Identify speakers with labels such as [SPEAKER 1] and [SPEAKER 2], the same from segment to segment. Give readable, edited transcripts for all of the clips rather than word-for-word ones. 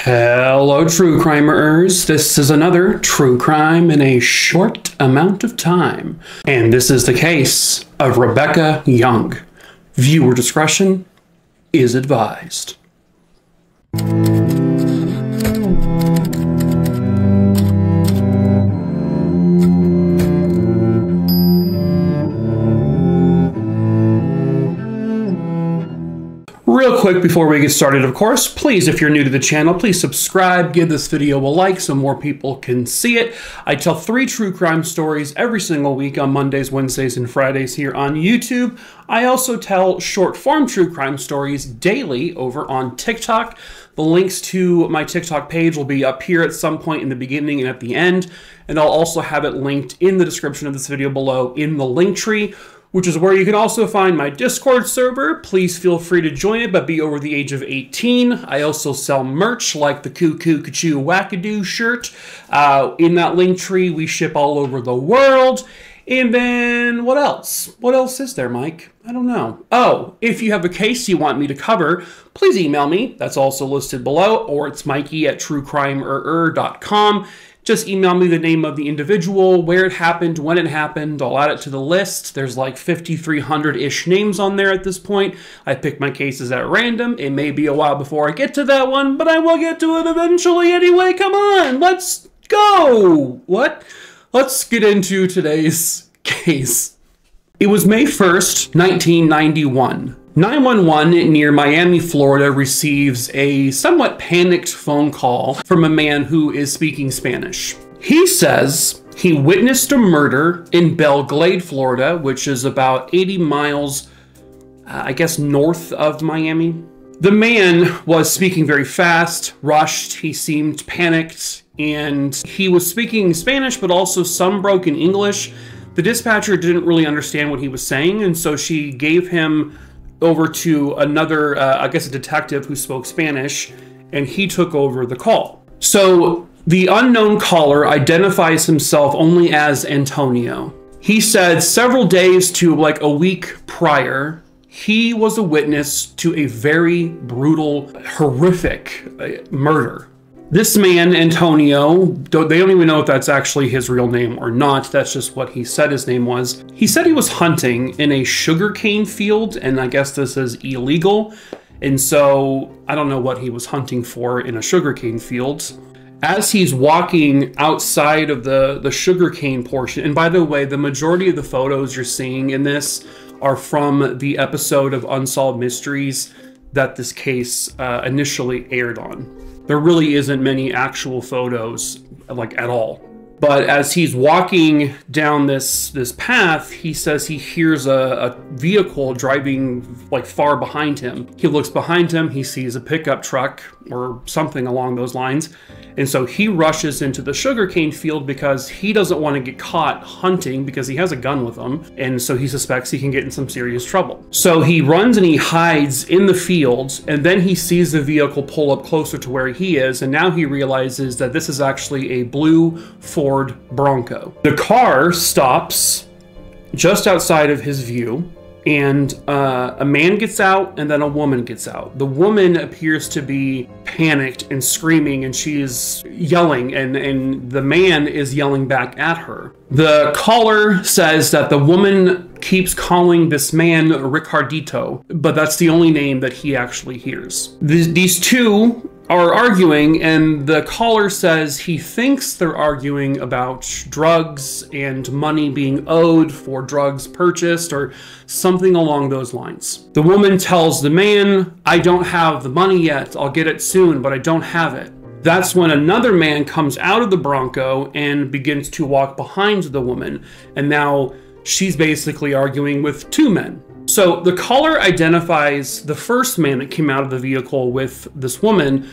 [SPEAKER 1] Hello, true crimerers. This is another true crime in a short amount of time. And this is the case of Rebecca Young. Viewer discretion is advised. Real quick before we get started, of course, please, if you're new to the channel, please subscribe, give this video a like so more people can see it. I tell 3 true crime stories every single week on Mondays, Wednesdays, and Fridays here on YouTube. I also tell short form true crime stories daily over on TikTok. The links to my TikTok page will be up here at some point in the beginning and at the end, and I'll also have it linked in the description of this video below in the link tree, which is where you can also find my Discord server. Please feel free to join it, but be over the age of 18. I also sell merch like the Cuckoo Kachoo Wackadoo shirt. In that link tree, we ship all over the world. And then what else? What else is there, Mike? I don't know. Oh, if you have a case you want me to cover, please email me. That's also listed below, or it's makingatruecrimerertwo.com. Just email me the name of the individual, where it happened, when it happened. I'll add it to the list. There's like 5,300-ish names on there at this point. I pick my cases at random. It may be a while before I get to that one, but I will get to it eventually anyway. Come on, let's go. What? Let's get into today's case. It was May 1st, 1991. 911 near Miami, Florida receives a somewhat panicked phone call from a man who is speaking Spanish. He says he witnessed a murder in Belle Glade, Florida, which is about 80 miles, I guess, north of Miami. The man was speaking very fast, rushed, he seemed panicked, and he was speaking Spanish, but also some broken English. The dispatcher didn't really understand what he was saying, and so she gave him over to another, I guess a detective who spoke Spanish, and he took over the call. So the unknown caller identifies himself only as Antonio. He said several days to like a week prior, he was a witness to a very brutal, horrific murder. This man, Antonio, they don't even know if that's actually his real name or not. That's just what he said his name was. He said he was hunting in a sugarcane field, and I guess this is illegal. And so I don't know what he was hunting for in a sugarcane field. As he's walking outside of the sugarcane portion, and by the way, the majority of the photos you're seeing in this are from the episode of Unsolved Mysteries that this case initially aired on. There really isn't many actual photos, like, at all. But as he's walking down this path, he says he hears a vehicle driving like far behind him. He looks behind him, he sees a pickup truck or something along those lines. And so he rushes into the sugarcane field because he doesn't want to get caught hunting because he has a gun with him. And so he suspects he can get in some serious trouble. So he runs and he hides in the field, and then he sees the vehicle pull up closer to where he is. And now he realizes that this is actually a blue Ford Bronco. The car stops just outside of his view, and a man gets out and then a woman gets out. The woman appears to be panicked and screaming, and she is yelling, and the man is yelling back at her. The caller says that the woman keeps calling this man Ricardito, but that's the only name that he actually hears. These two are arguing, and the caller says he thinks they're arguing about drugs and money being owed for drugs purchased or something along those lines. The woman tells the man, "I don't have the money yet. I'll get it soon, but I don't have it." That's when another man comes out of the Bronco and begins to walk behind the woman. And now she's basically arguing with 2 men. So the caller identifies the first man that came out of the vehicle with this woman.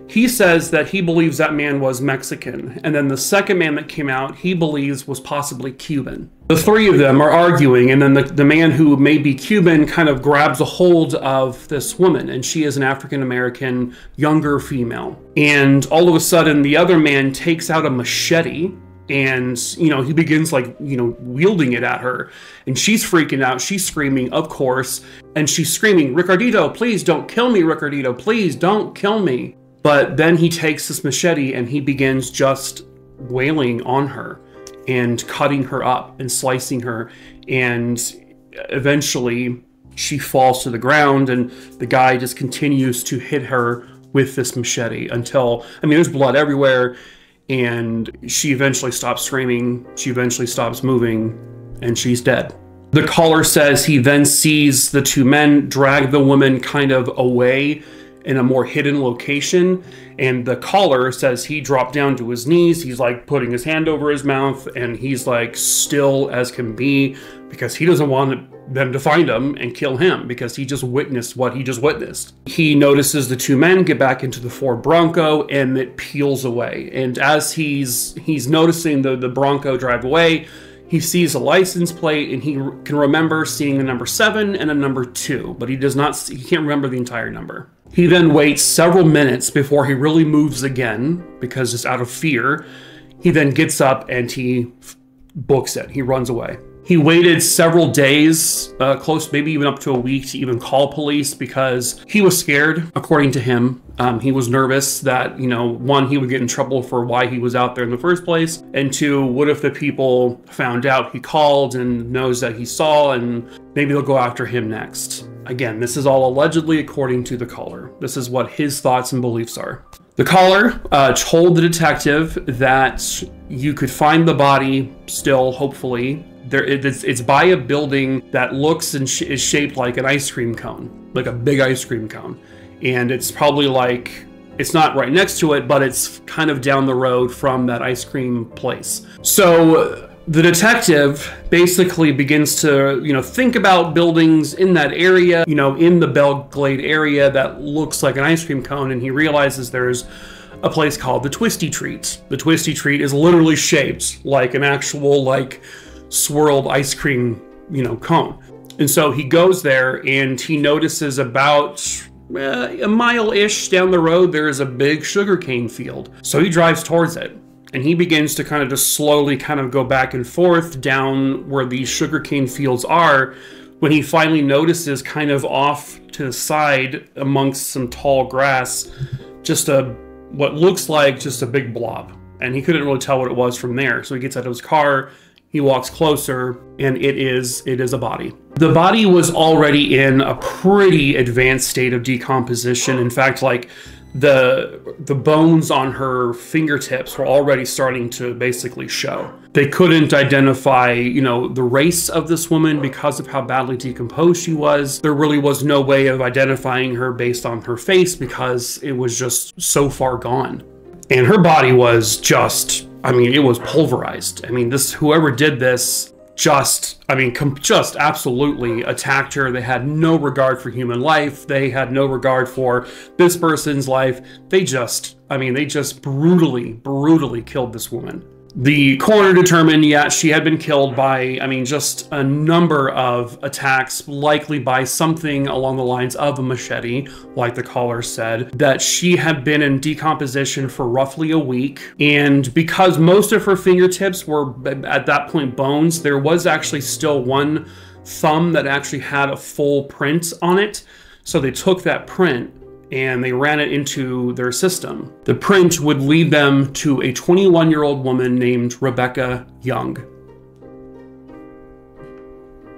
[SPEAKER 1] He says that he believes that man was Mexican. And then the second man that came out, he believes was possibly Cuban. The 3 of them are arguing, and then the man who may be Cuban kind of grabs a hold of this woman, and she is an African-American, younger female. And all of a sudden, the other man takes out a machete, and, you know, he begins, like, you know, wielding it at her, and she's freaking out. She's screaming, of course, and she's screaming, "Ricardito, please don't kill me, Ricardito, please don't kill me." But then he takes this machete and he begins just wailing on her and cutting her up and slicing her, and eventually she falls to the ground, and the guy just continues to hit her with this machete until, I mean, there's blood everywhere, and she eventually stops screaming, she eventually stops moving, and she's dead. The caller says he then sees the two men drag the woman kind of away in a more hidden location, and the caller says he dropped down to his knees, he's like putting his hand over his mouth, and he's like still as can be, because he doesn't want them to find him and kill him, because he just witnessed what he just witnessed. He notices the two men get back into the Ford Bronco, and it peels away, and as he's noticing the Bronco drive away, he sees a license plate, and he can remember seeing a number 7 and a number 2, but he can't remember the entire number. He then waits several minutes before he really moves again, because just out of fear. He then gets up and he books it. He runs away. He waited several days, close, maybe even up to a week, to even call police, because he was scared, according to him. He was nervous that, you know, one, he would get in trouble for why he was out there in the first place, and two, what if the people found out he called and knows that he saw, and maybe they'll go after him next. Again, this is all allegedly according to the caller. This is what his thoughts and beliefs are. The caller told the detective that you could find the body still, hopefully. It's by a building that looks and is shaped like an ice cream cone, like a big ice cream cone. And it's probably like, it's not right next to it, but it's kind of down the road from that ice cream place. So the detective basically begins to, you know, think about buildings in that area, you know, in the Belglade area that looks like an ice cream cone, and he realizes there's a place called the Twisty Treat. The Twisty Treat is literally shaped like an actual, like, swirled ice cream, you know, cone. And so he goes there, and he notices about a mile-ish down the road, there is a big sugarcane field. So he drives towards it, and he begins to kind of just slowly kind of go back and forth down where these sugarcane fields are, when he finally notices kind of off to the side amongst some tall grass, just what looks like just a big blob. And he couldn't really tell what it was from there. So he gets out of his car, he walks closer, and it is a body. The body was already in a pretty advanced state of decomposition. In fact, like the bones on her fingertips were already starting to basically show. They couldn't identify, you know, the race of this woman because of how badly decomposed she was. There really was no way of identifying her based on her face because it was just so far gone. And her body was just, I mean, it was pulverized. I mean, whoever did this just absolutely attacked her. They had no regard for human life. They had no regard for this person's life. They just brutally killed this woman. The coroner determined, yeah, she had been killed by, just a number of attacks, likely by something along the lines of a machete, like the caller said, that she had been in decomposition for roughly a week. And because most of her fingertips were, at that point, bones, there was actually still one thumb that actually had a full print on it. So they took that print and they ran it into their system. The print would lead them to a 21-year-old woman named Rebecca Young.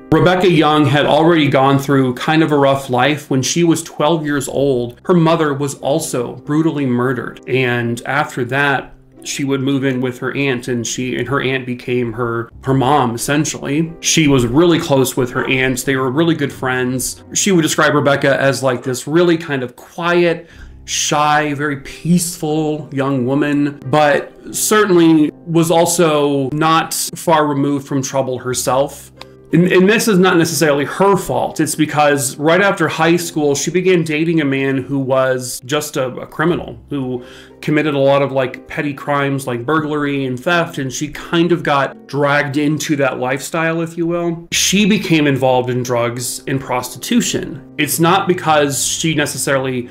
[SPEAKER 1] Rebecca Young had already gone through kind of a rough life. When she was 12 years old, her mother was also brutally murdered. And after that, she would move in with her aunt, and her aunt became her mom, essentially. She was really close with her aunt. They were really good friends. She would describe Rebecca as like this really kind of quiet, shy, very peaceful young woman, but certainly was also not far removed from trouble herself. And this is not necessarily her fault. It's because right after high school, she began dating a man who was just a criminal, who committed a lot of like petty crimes like burglary and theft, and she kind of got dragged into that lifestyle, if you will. She became involved in drugs and prostitution. It's not because she necessarily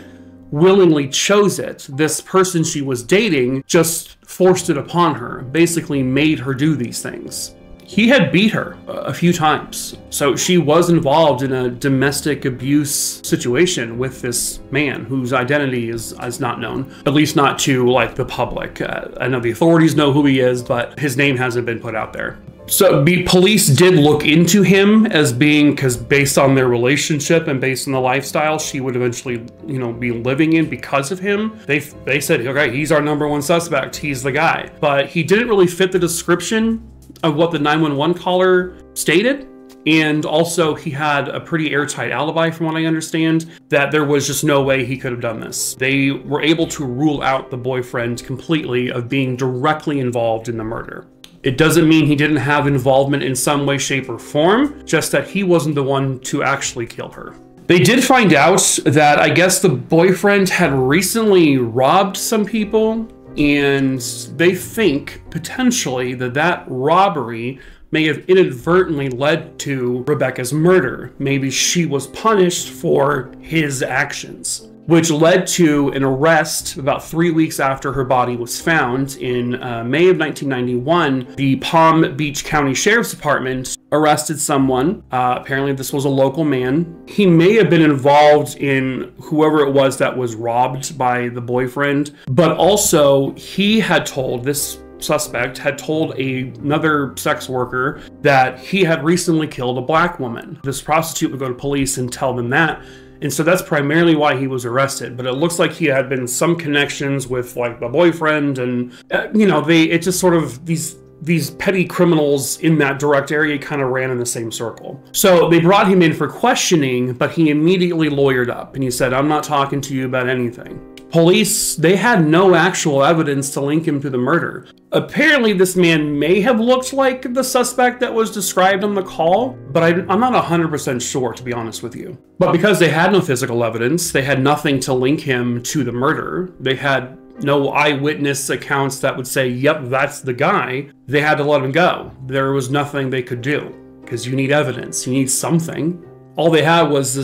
[SPEAKER 1] willingly chose it. This person she was dating just forced it upon her, basically made her do these things. He had beat her a few times. So she was involved in a domestic abuse situation with this man whose identity is not known, at least not to like the public. I know the authorities know who he is, but his name hasn't been put out there. So the police did look into him as being, because based on their relationship and based on the lifestyle she would eventually, you know, be living in because of him, they said, okay, he's our #1 suspect. He's the guy. But he didn't really fit the description of what the 911 caller stated. And also he had a pretty airtight alibi from what I understand, that there was just no way he could have done this. They were able to rule out the boyfriend completely of being directly involved in the murder. It doesn't mean he didn't have involvement in some way, shape, or form, just that he wasn't the one to actually kill her. They did find out that I guess the boyfriend had recently robbed some people, and they think potentially that robbery may have inadvertently led to Rebecca's murder. Maybe she was punished for his actions, which led to an arrest about 3 weeks after her body was found in May of 1991. The Palm Beach County Sheriff's Department arrested someone. Apparently this was a local man. He may have been involved in whoever it was that was robbed by the boyfriend, but also he had told, this suspect had told another sex worker that he had recently killed a black woman. This prostitute would go to police and tell them that. And so that's primarily why he was arrested. But it looks like he had been some connections with like the boyfriend, and you know, it just sort of, these petty criminals in that direct area kind of ran in the same circle. So they brought him in for questioning, but he immediately lawyered up and he said, I'm not talking to you about anything. Police, they had no actual evidence to link him to the murder. Apparently this man may have looked like the suspect that was described on the call, but I'm not 100% sure, to be honest with you. But because they had no physical evidence, they had nothing to link him to the murder. They had no eyewitness accounts that would say, yep, that's the guy. They had to let him go. There was nothing they could do, because you need evidence, you need something. All they had was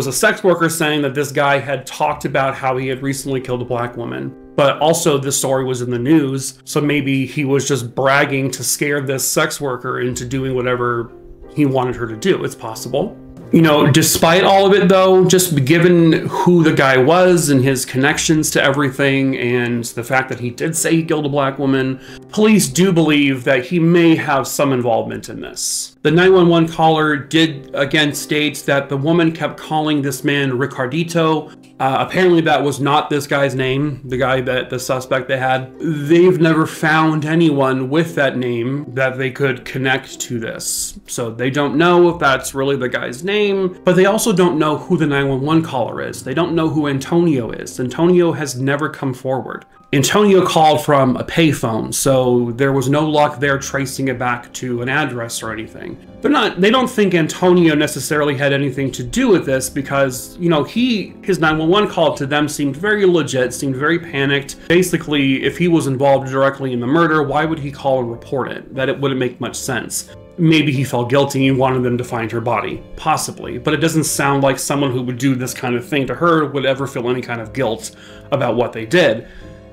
[SPEAKER 1] a sex worker saying that this guy had talked about how he had recently killed a black woman. But also this story was in the news, so maybe he was just bragging to scare this sex worker into doing whatever he wanted her to do. It's possible. You know, despite all of it though, just given who the guy was and his connections to everything and the fact that he did say he killed a black woman, police do believe that he may have some involvement in this. The 911 caller did again state that the woman kept calling this man Ricardito. Apparently that was not this guy's name, the suspect they had. They've never found anyone with that name that they could connect to this. So they don't know if that's really the guy's name, but they also don't know who the 911 caller is. They don't know who Antonio is. Antonio has never come forward. Antonio called from a payphone, so there was no luck there tracing it back to an address or anything. They don't think Antonio necessarily had anything to do with this because, you know, his 911 call to them seemed very legit, seemed very panicked. Basically, if he was involved directly in the murder, why would he call and report it? That it wouldn't make much sense. Maybe he felt guilty and wanted them to find her body, possibly, but it doesn't sound like someone who would do this kind of thing to her would ever feel any kind of guilt about what they did.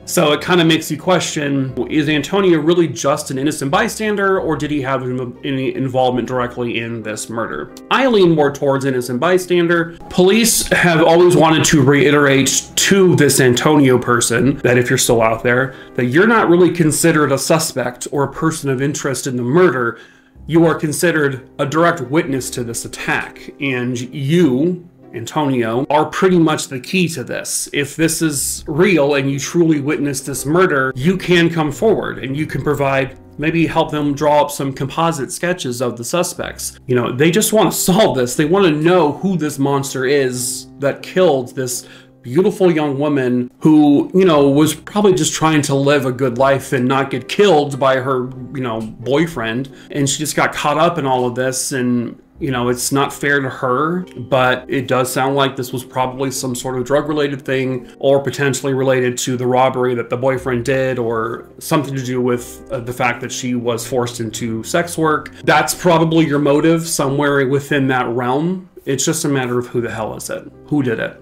[SPEAKER 1] So it kind of makes you question, is Antonio really just an innocent bystander, or did he have any involvement directly in this murder? I lean more towards innocent bystander. Police have always wanted to reiterate to this Antonio person, that if you're still out there, that you're not really considered a suspect or a person of interest in the murder. You are considered a direct witness to this attack, and you, Antonio, are pretty much the key to this. If this is real and you truly witnessed this murder, you can come forward and you can provide, maybe help them draw up some composite sketches of the suspects. You know, they just want to solve this. They want to know who this monster is that killed this beautiful young woman who, you know, was probably just trying to live a good life and not get killed by her, you know, boyfriend. And she just got caught up in all of this, and you know, it's not fair to her, but it does sound like this was probably some sort of drug-related thing, or potentially related to the robbery that the boyfriend did, or something to do with the fact that she was forced into sex work. That's probably your motive somewhere within that realm. It's just a matter of who the hell is it? Who did it?